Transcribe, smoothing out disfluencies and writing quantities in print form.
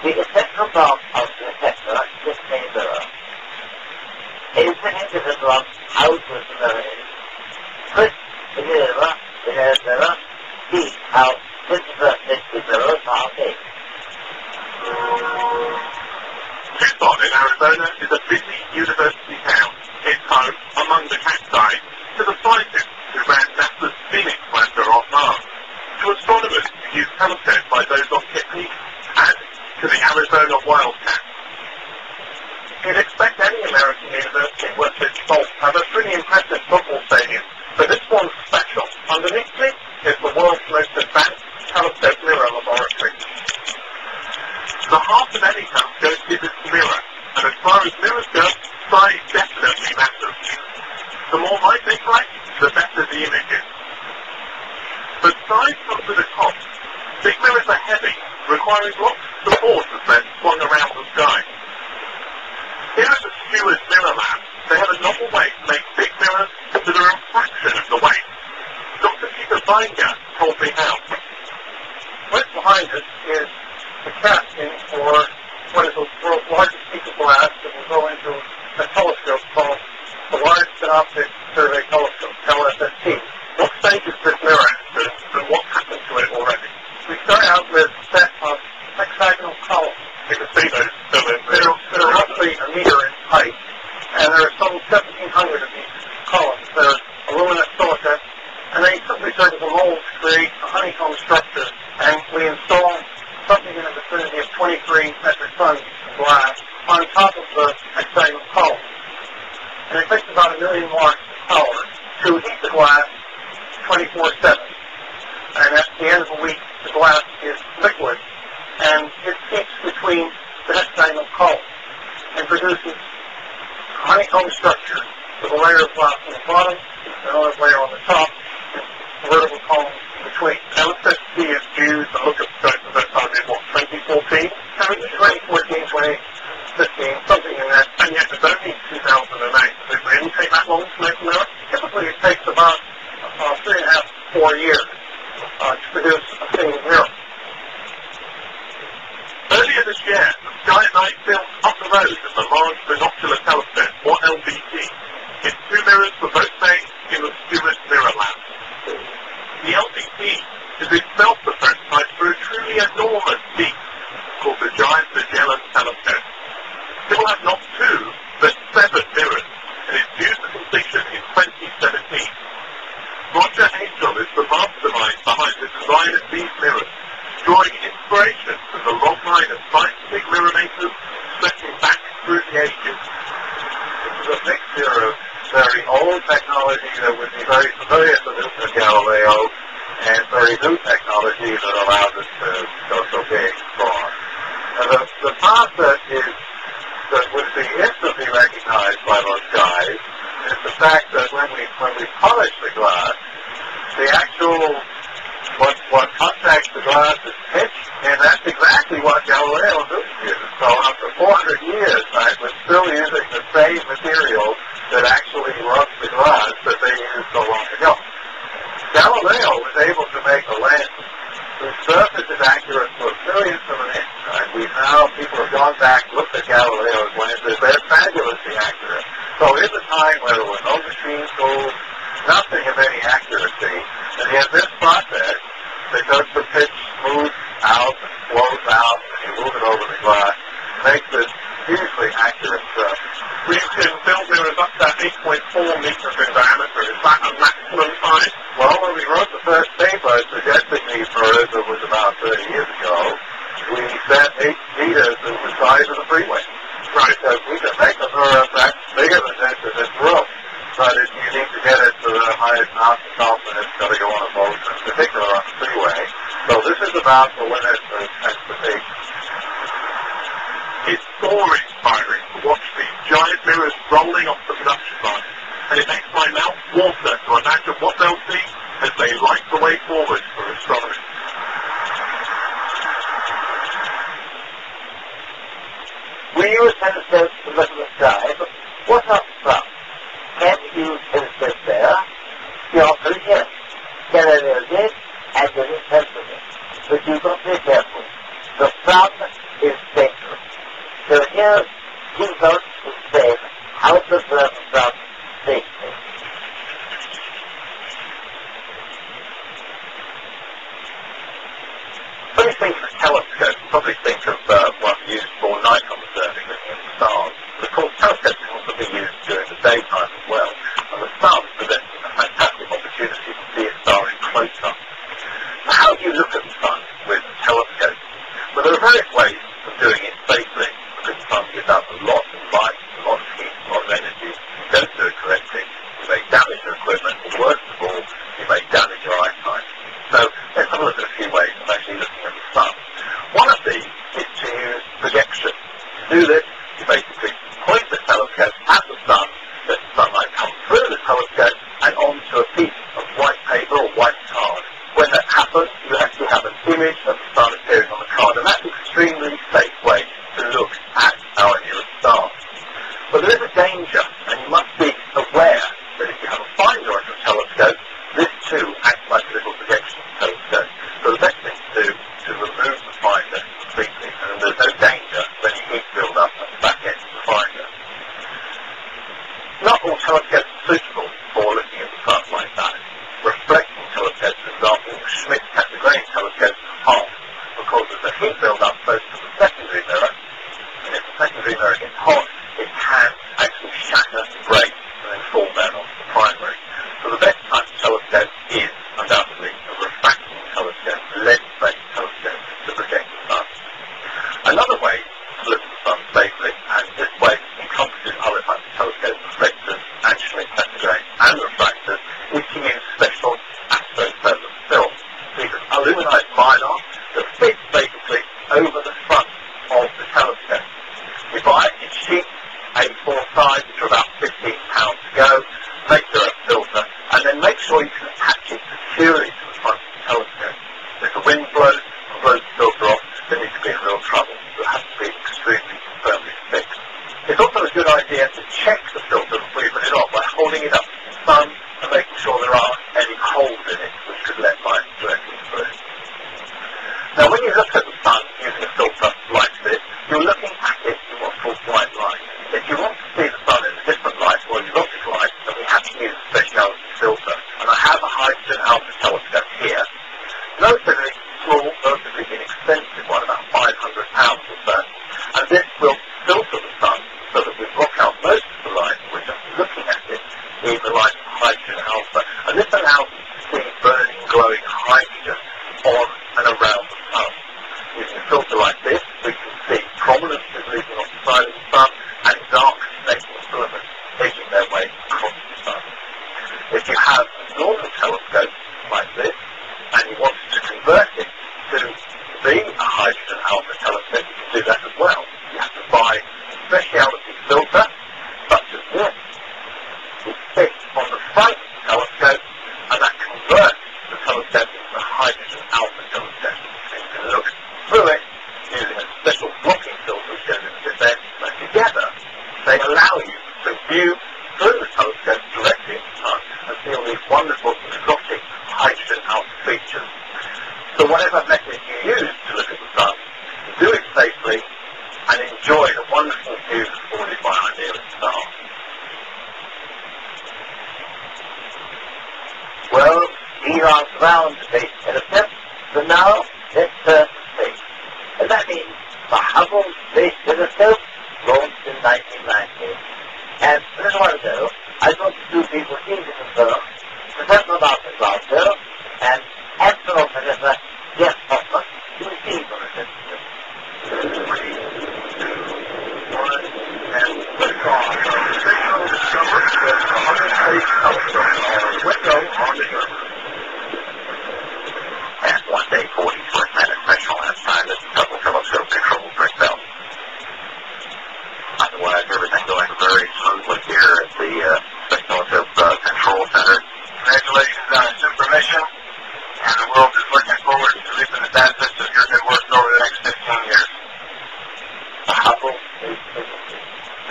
The essential part of the detector, this main mirror, is the individual of how good the mirror is. First, the mirror, the air mirror, see how the mirrors are made. Tucson in Arizona is a busy university town. It's home, among the cacti, to the scientists who ran NASA's Phoenix lander on Mars, to astronomers who use telescopes like those on Kipney, and to the Arizona Wildcats. You'd expect any American university worth its salt to have a pretty impressive football stadium, but this one's special. Underneath it is the world's most advanced telescope mirror laboratory. The heart of any telescope is its mirror, and as far as mirrors go, size definitely matters. The more light they collect, the better the image is. But size comes with a cost. Big mirrors are heavy, requiring lots of support as they're swung around the sky. Here at the Stewart's Mirror Lab, they have a novel way to make big mirrors that are a fraction of the weight. Dr. Peter Binger told me how. Right behind us is the casting for what is the world's largest piece of glass that will go into a telescope called the Large Synoptic Survey Telescope, LSST. What stage is this mirror at, and what happened to it already? We start out with a set of hexagonal columns. You can see those still in there. They're roughly a meter in height, and there are some 1,700 of these columns. They're aluminum silica, and they simply serve as a mold to create a honeycomb structure, and we install something in the vicinity of 23 metric tons of glass on top of the hexagonal column. And it takes about 1 million watts of power to heat the glass 24/7. And at the end of the week, the glass is liquid, and it keeps between the hexagonal columns and produces a honeycomb structure with a layer of glass on the bottom, another layer on the top, and a vertical column in between. LSST is due to look at scope for the time in, 2014? 2014, 2015, something in that. And yet it's only 2008. Does it really take that long to make a mirror? Typically it takes about 3.5 to 4 years to produce a single mirror. Earlier this year, the Sky at Night filmed Up the Road at the Large Binocular Telescope, or LBT. It's 2 mirrors for both days in the Stewart's Mirror Lab. The LBT is itself the prototype for a truly enormous beast called the Giant Magellan Telescope. It will have not 2, but 7 mirrors, and it's due to completion in 2017. Roger Angel is the mastermind behind the design of these mirrors, drawing inspiration from the long line of scientific mirror makers stretching back through the ages. This is a mixture of very old technology that would be very familiar to Newton and Galileo, and very new technology that allows us to go so big and far. Now the process that would be instantly recognized by those guys is the fact that when we polish the glass, the actual what contacts the glass is pitched, and that's exactly what Galileo and Newton used. So after 400 years, we're still using the same material that actually rubs the glass that they used so long ago. Galileo was able to make a lens whose surface is accurate to a millionth of an inch. People have gone back, looked at Galileo's lenses, they're fabulously accurate. So in the time where there were no machine tools, nothing of any accuracy, and yet this process, because the pitch smooths out and flows out, and you move it over the glass, makes this hugely accurate surface. We can build mirrors up to 8.4 meters in diameter. Is that a maximum size? Well, when we wrote the first paper suggesting these mirrors, it was about 30 years ago, we set 8 meters as the size of the freeway. Right. Because we can make a mirror that's bigger than this in this room, but you need to get it to the highest mountaintop, and it's got to go on a boat, in particular on the freeway. So this is about the limit of transportation. It's awe-inspiring to watch these giant mirrors rolling off the production line, and it makes my mouth water to imagine what they'll see as they light the way forward for astronomy. We use telescopes to look at the sky, but what of the sun? Can we use telescopes there? The answer is yes. Galileo did, and did it perfectly. But you've got to be careful. The sun is dangerous. So here, he goes to say how to observe himself safely. When you think of a telescope, you probably think of one used for night observing, looking at the stars. But of course, telescopes can also be used during the daytime as well, and the sun presents a fantastic opportunity to see a star in close-up. So how do you look at the sun with a telescope? Well, there are various ways of doing it safely, because the sun gives out a lot of light, a lot of heat, a lot of energy. If you don't do it correctly, you may damage your equipment, or worst of all, you may damage your eyesight. So let's have a look at a few ways of actually looking at the sun. One of these is to use projection. To do this, you basically point the telescope at the sun, let the sunlight come through the telescope and onto a piece of white paper or white card. When that happens, you actually have an image of the sun appearing on the card, and that's an extremely safe way to look at our nearest star. But there is a danger, and you must be aware that if you have a finder on your telescope, this too acts like a little projection telescope. So the best thing to do is to remove the finder completely, and then there's no danger of any heat build up at the back end of the finder. Not all telescopes are suitable for looking at the sun like that. Reflecting telescopes, for example, Schmidt category telescopes are, because there's a heat build up close to the secondary mirror, and if the secondary mirror gets hot, it can actually shatter, break, and then fall down onto the primary. So the best type of telescope is undoubtedly a refracting telescope, lens-based telescope to project the sun. Another way to look at the sun safely, and this way encompasses other types of telescopes, reflectors, and Schmidt category, and refractors, is to use special astrophoto film. So you can illuminize LiDAR that fits basically over the front of the telescope. You buy it in sheets, A4 size, which are about £15 to go, make your own filter, and then make sure you can attach it securely to the front of the telescope. If the wind blows and blows the filter off, then you could be in real trouble. So it has to be extremely firmly fixed. It's also a good idea to check the filter before you put it on by holding it up to the sun and making sure there aren't any holes in it which could let light directly through. Now when you look at the sun using a filter like this, you're looking at it in what's called white light. If you want to see the sun in a different light, or exotic light, then we have to use a speciality filter. And I have a hydrogen alpha telescope here, relatively small, relatively inexpensive one, about £500 or so. And this will filter the sun so that we block out most of the light, we're just looking at it in the light of hydrogen alpha. And this allows us to see burning, glowing hydrogen on and around the sun. Using a filter like this, we can see prominences leaving off the side of the sun and dark spectral filaments edging their way across the sun. If you have a normal telescope like this, and you wanted to convert it to be a hydrogen alpha telescope, you can do that as well. You have to buy a speciality filter, such as this, which fits on the front of the telescope, and that converts the telescope into a hydrogen alpha telescope. And you can look through it using a special blocking filter which goes into this end, and together they allow you to view through the telescope directly at the sun and see all these wonderful exotic hydrogen alpha features. So whatever method you use to look at the sun, do it safely and enjoy the wonderful views afforded by our nearest star. Well, these are ground-based telescopes, so now let's turn to space. And that means the Hubble Space Telescope launched in 1990. And a little while ago, I talked to two people in the concern, Professor Martin Glasgow and astronaut Professor Jeff Hoffman, who received on the telescope. 3, 2, 1, and liftoff of the Signal Discovery with the Hubble Space Telescope.